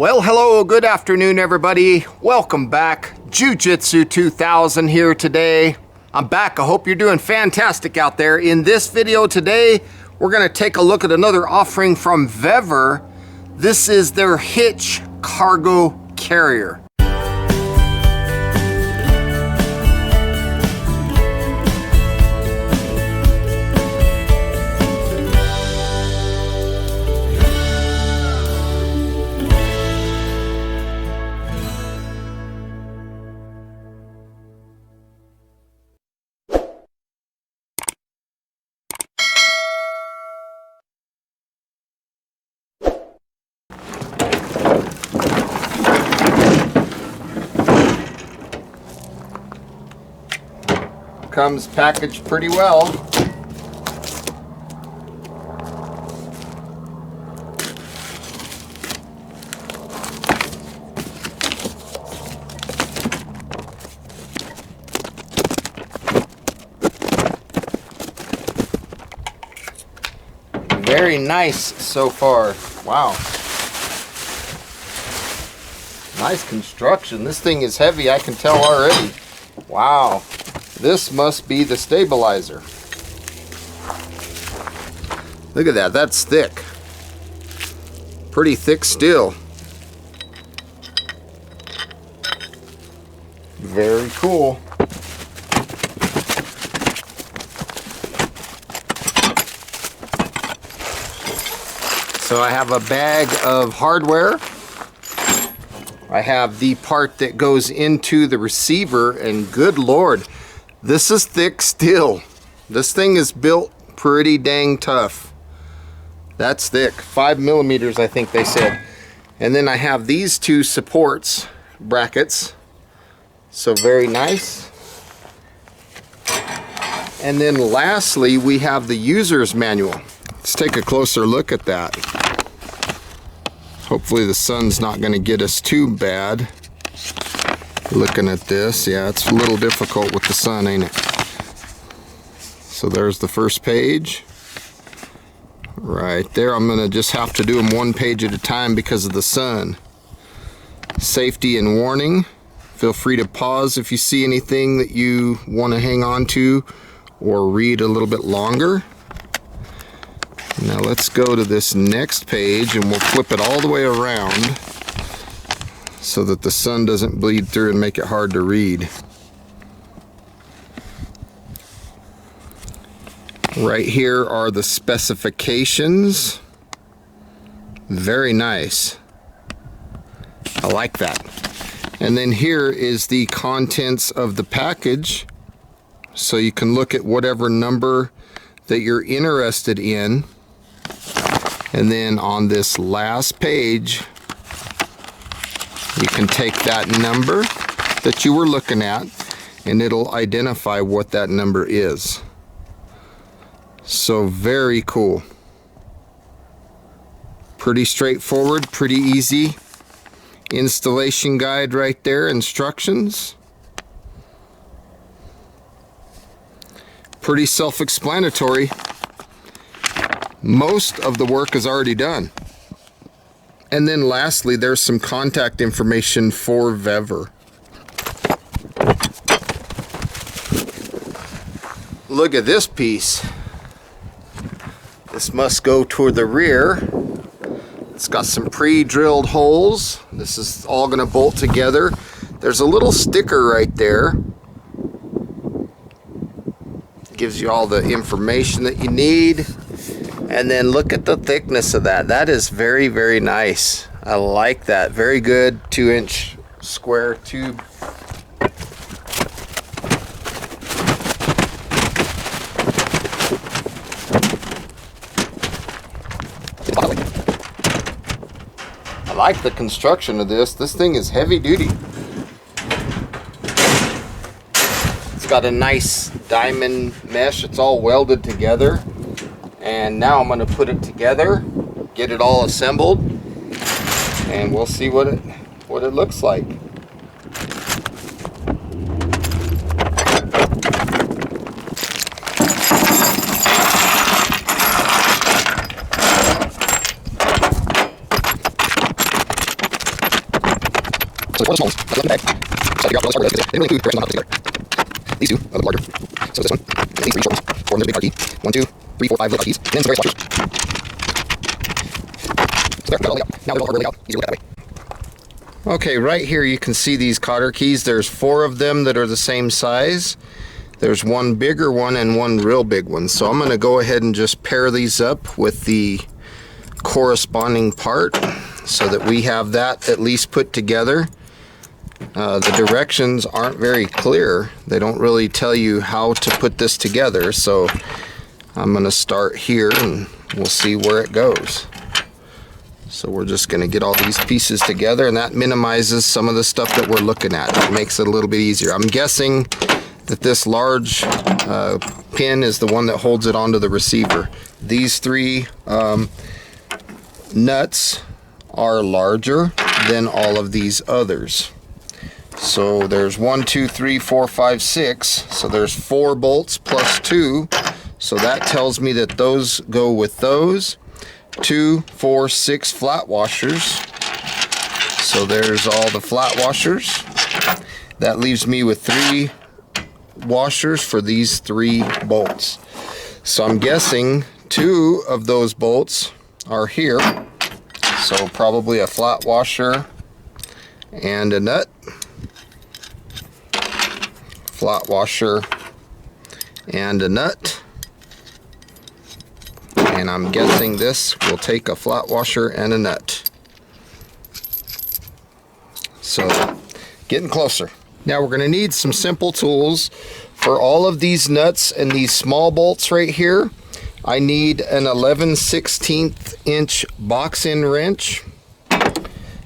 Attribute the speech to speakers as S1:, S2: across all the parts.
S1: Well, hello, good afternoon, everybody. Welcome back. Jiu-Jitsu 2000 here today. I'm back. I hope you're doing fantastic out there. In this video today, we're going to take a look at another offering from Vevor. This is their Hitch cargo carrier. Comes packaged pretty well. Very nice so far. Wow. Nice construction. This thing is heavy, I can tell already. Wow. This must be the stabilizer. Look at that, that's thick. Pretty thick steel. Very cool. So I have a bag of hardware. I have the part that goes into the receiver, and good Lord, this is thick steel. This thing is built pretty dang tough. That's thick, 5 millimeters I think they said. And then I have these two supports, brackets. So very nice. And then lastly, we have the user's manual. Let's take a closer look at that. Hopefully the sun's not going to get us too bad. Looking at this, yeah, it's a little difficult with the sun, ain't it? So there's the first page. Right there, I'm gonna just have to do them one page at a time because of the sun. Safety and warning. Feel free to pause if you see anything that you want to hang on to or read a little bit longer. Now let's go to this next page and we'll flip it all the way around so that the sun doesn't bleed through and make it hard to read. Right here are the specifications. Very nice. I like that. And then here is the contents of the package, so you can look at whatever number that you're interested in. And then on this last page, you can take that number that you were looking at and it'll identify what that number is. So very cool. Pretty straightforward, pretty easy. Installation guide right there, instructions. Pretty self-explanatory. Most of the work is already done. And then lastly, there's some contact information for Vevor. Look at this piece. This must go toward the rear. It's got some pre-drilled holes. This is all going to bolt together. There's a little sticker right there. Gives you all the information that you need. And then look at the thickness of that. That is very, very nice. I like that. Very good 2-inch square tube. I like the construction of this. This thing is heavy duty. It's got a nice diamond mesh. It's all welded together. And now I'm going to put it together, get it all assembled, and we'll see what it looks like. So there's one of the small ones. That's left in the bag. So I figured out what else they didn't really include the rest of them together. These two are the larger. So this one, and these three short ones. Four of them are big car key. 1, 2, 3, 4, 5 little car keys. And then some various washers. So there, got it all laid out. Now they're all laid out. Easier to look at that way. Okay, right here you can see these cotter keys. There's 4 of them that are the same size. There's one bigger one and one real big one. So I'm going to go ahead and just pair these up with the corresponding part so that we have that at least put together. The directions aren't very clear. They don't really tell you how to put this together. So I'm going to start here and we'll see where it goes. So we're just going to get all these pieces together, and that minimizes some of the stuff that we're looking at. It makes it a little bit easier. I'm guessing that this large pin is the one that holds it onto the receiver. These 3 nuts are larger than all of these others. So there's 1, 2, 3, 4, 5, 6. So there's 4 bolts plus 2. So that tells me that those go with those. 2, 4, 6 flat washers. So there's all the flat washers. That leaves me with 3 washers for these 3 bolts. So I'm guessing 2 of those bolts are here. So probably a flat washer and a nut. Flat washer and a nut. And I'm guessing this will take a flat washer and a nut. So, getting closer. Now we're going to need some simple tools for all of these nuts and these small bolts right here. I need an 11/16 inch box-in wrench.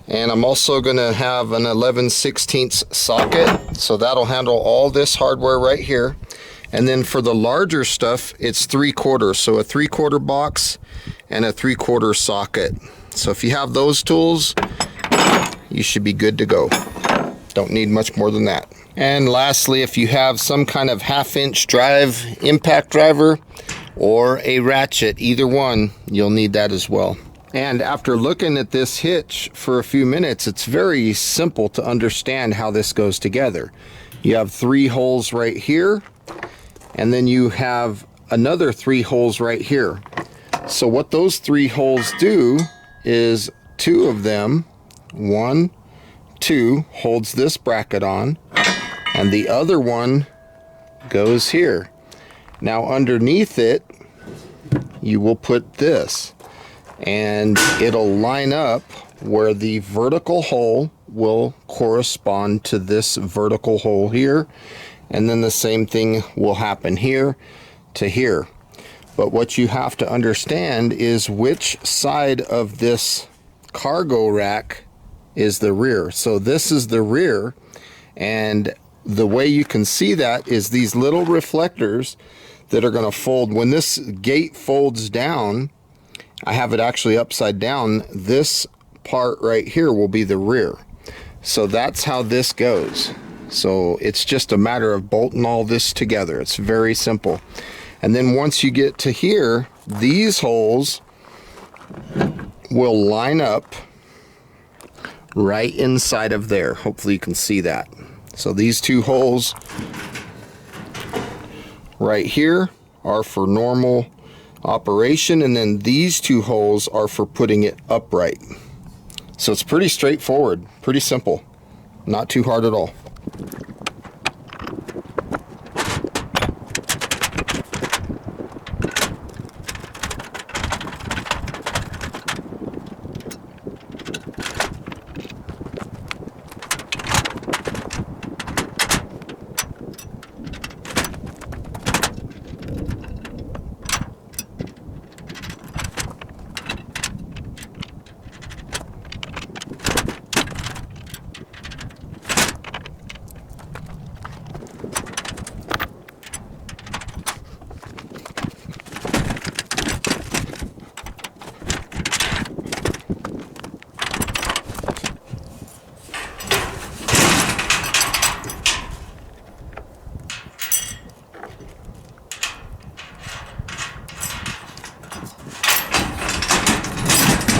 S1: And I'm also going to have an 11/16 socket. So that'll handle all this hardware right here. And then for the larger stuff, it's 3/4. So a 3/4 box and a 3/4 socket. So if you have those tools, you should be good to go. Don't need much more than that. And lastly, if you have some kind of 1/2 inch drive, impact driver, or a ratchet, either one, you'll need that as well. And after looking at this hitch for a few minutes, it's very simple to understand how this goes together. You have 3 holes right here. And then you have another 3 holes right here. So what those 3 holes do is 2 of them, 1, 2, holds this bracket on, and the other one goes here. Now underneath it, you will put this, and it'll line up where the vertical hole will correspond to this vertical hole here. And then the same thing will happen here to here. But what you have to understand is which side of this cargo rack is the rear. So this is the rear, and the way you can see that is these little reflectors that are going to fold. When this gate folds down, I have it actually upside down, this part right here will be the rear. So that's how this goes. So it's just a matter of bolting all this together. It's very simple. And then once you get to here, these holes will line up right inside of there. Hopefully you can see that. So these 2 holes right here are for normal operation, and then these 2 holes are for putting it upright. So it's pretty straightforward, pretty simple, not too hard at all.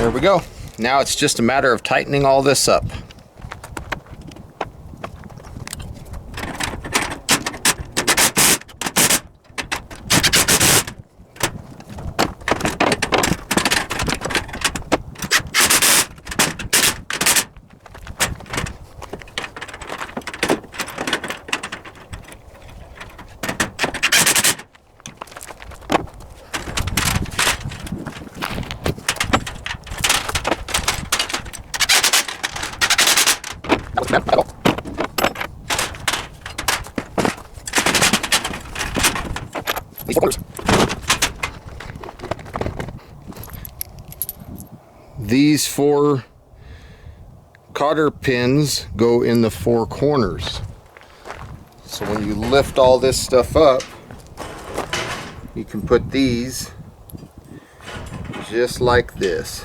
S1: There we go. Now it's just a matter of tightening all this up. These 4 cotter pins go in the 4 corners. So when you lift all this stuff up, you can put these just like this.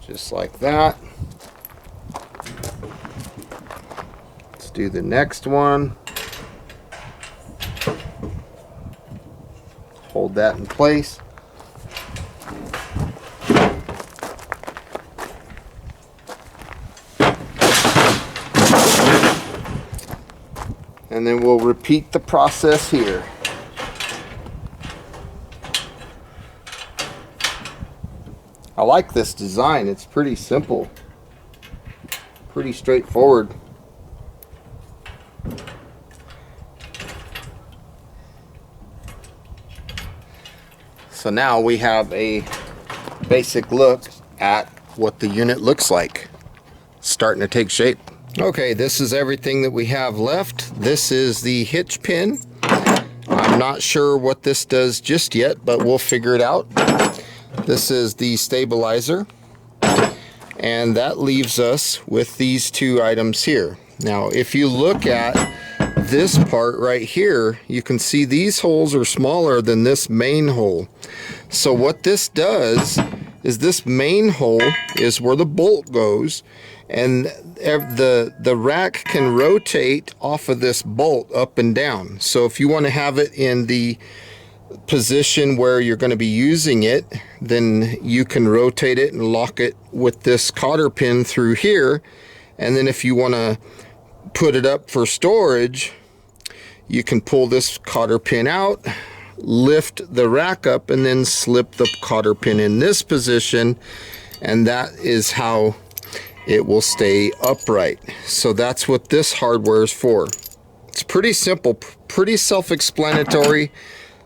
S1: Just like that. Let's do the next one. Hold that in place. And then we'll repeat the process here. I like this design. It's pretty simple, pretty straightforward. So now we have a basic look at what the unit looks like. It's starting to take shape. Okay, this is everything that we have left. This is the hitch pin. I'm not sure what this does just yet, but we'll figure it out. This is the stabilizer, and that leaves us with these 2 items here. Now, if you look at this part right here, you can see these holes are smaller than this main hole. So what this does is this main hole is where the bolt goes, and the rack can rotate off of this bolt up and down. So if you want to have it in the position where you're going to be using it, then you can rotate it and lock it with this cotter pin through here. And then if you want to put it up for storage, you can pull this cotter pin out, lift the rack up, and then slip the cotter pin in this position, and that is how it will stay upright. So that's what this hardware is for. It's pretty simple, pretty self-explanatory,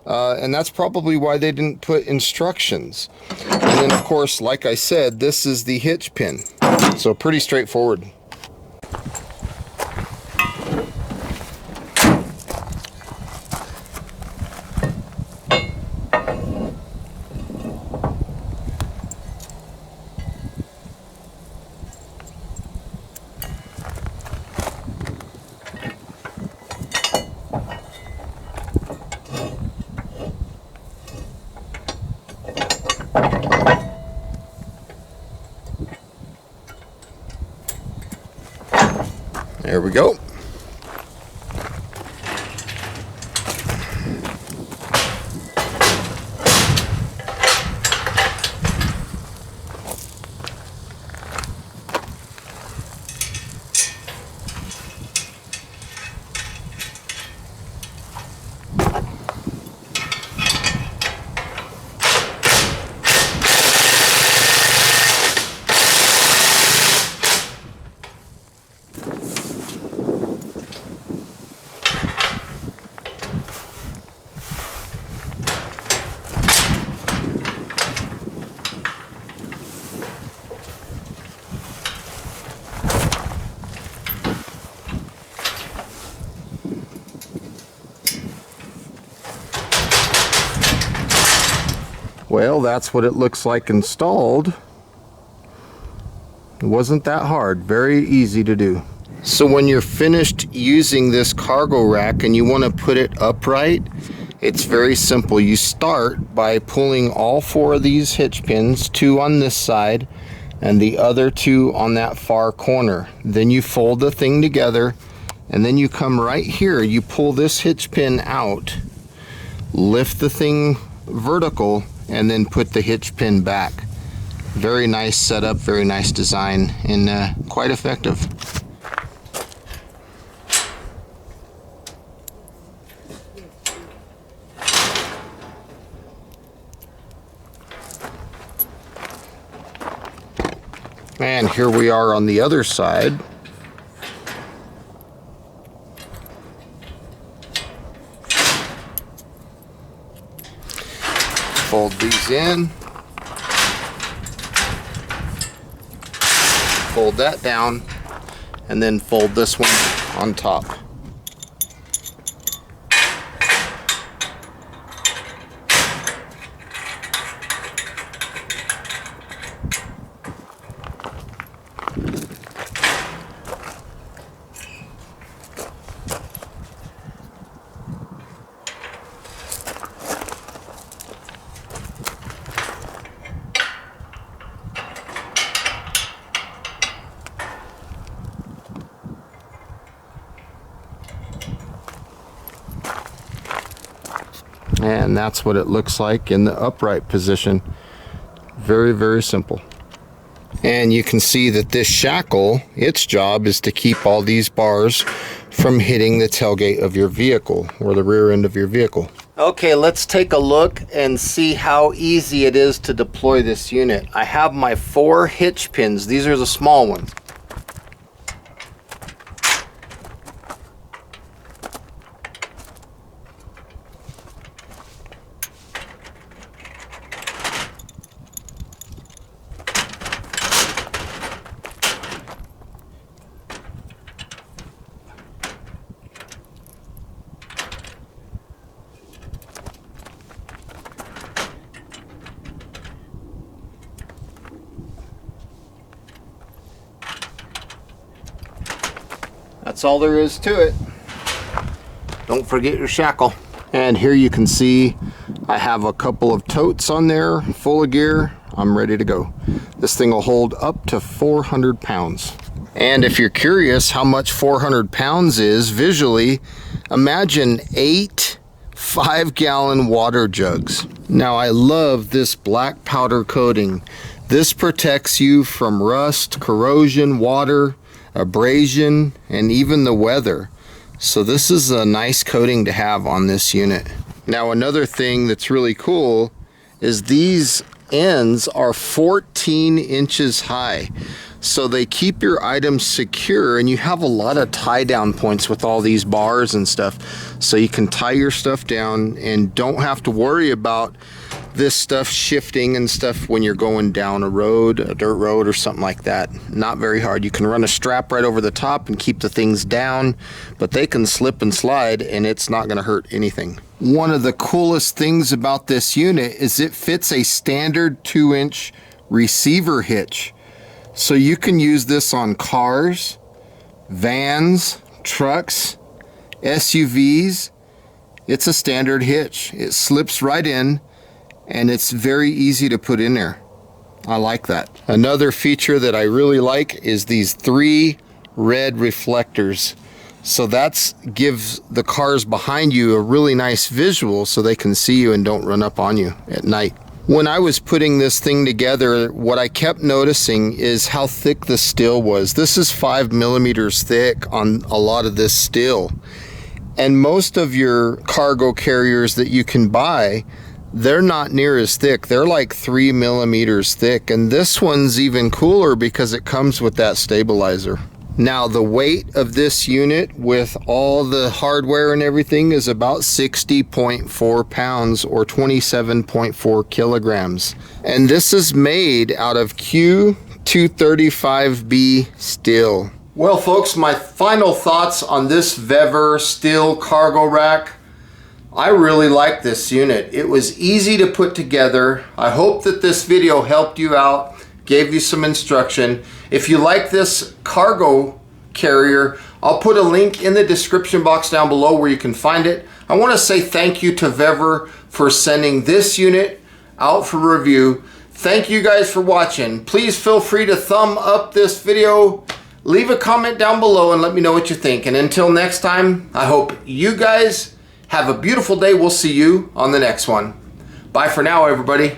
S1: and that's probably why they didn't put instructions. And then of course, like I said, this is the hitch pin. So pretty straightforward. There we go. Well, that's what it looks like installed. It wasn't that hard, very easy to do. So when you're finished using this cargo rack and you want to put it upright, it's very simple. You start by pulling all 4 of these hitch pins, 2 on this side and the other 2 on that far corner. Then you fold the thing together, and then you come right here, you pull this hitch pin out, lift the thing vertical, and then put the hitch pin back. Very nice setup, very nice design, and quite effective. And here we are on the other side. Fold these in. Fold that down, and then fold this one on top. And that's what it looks like in the upright position. Very, very simple. And you can see that this shackle, its job is to keep all these bars from hitting the tailgate of your vehicle or the rear end of your vehicle. Okay, let's take a look and see how easy it is to deploy this unit. I have my 4 hitch pins. These are the small ones. That's all there is to it. Don't forget your shackle. And here you can see I have a couple of totes on there full of gear. I'm ready to go. This thing will hold up to 400 pounds. And if you're curious how much 400 pounds is visually, imagine 8 5-gallon water jugs. Now I love this black powder coating. This protects you from rust, corrosion, water, abrasion, and even the weather. So this is a nice coating to have on this unit. Now another thing that's really cool is these ends are 14 inches high. So they keep your items secure, and you have a lot of tie down points with all these bars and stuff. So you can tie your stuff down and don't have to worry about this stuff shifting and stuff when you're going down a road, a dirt road or something like that. Not very hard. You can run a strap right over the top and keep the things down, but they can slip and slide and it's not going to hurt anything. One of the coolest things about this unit is it fits a standard 2-inch receiver hitch. So you can use this on cars, vans, trucks, SUVs. It's a standard hitch. It slips right in and it's very easy to put in there. I like that. Another feature that I really like is these 3 red reflectors. So that gives the cars behind you a really nice visual so they can see you and don't run up on you at night. When I was putting this thing together, what I kept noticing is how thick the steel was. This is 5 millimeters thick on a lot of this steel. And most of your cargo carriers that you can buy, they're not near as thick. They're like 3 millimeters thick. And this one's even cooler because it comes with that stabilizer. Now the weight of this unit with all the hardware and everything is about 60.4 pounds or 27.4 kilograms. And this is made out of Q235B steel. Well folks, my final thoughts on this Vevor steel cargo rack. I really like this unit. It was easy to put together. I hope that this video helped you out, gave you some instruction. If you like this cargo carrier, I'll put a link in the description box down below where you can find it. I want to say thank you to Vevor for sending this unit out for review. Thank you guys for watching. Please feel free to thumb up this video, leave a comment down below and let me know what you think. And until next time, I hope you guys have a beautiful day. We'll see you on the next one. Bye for now, everybody.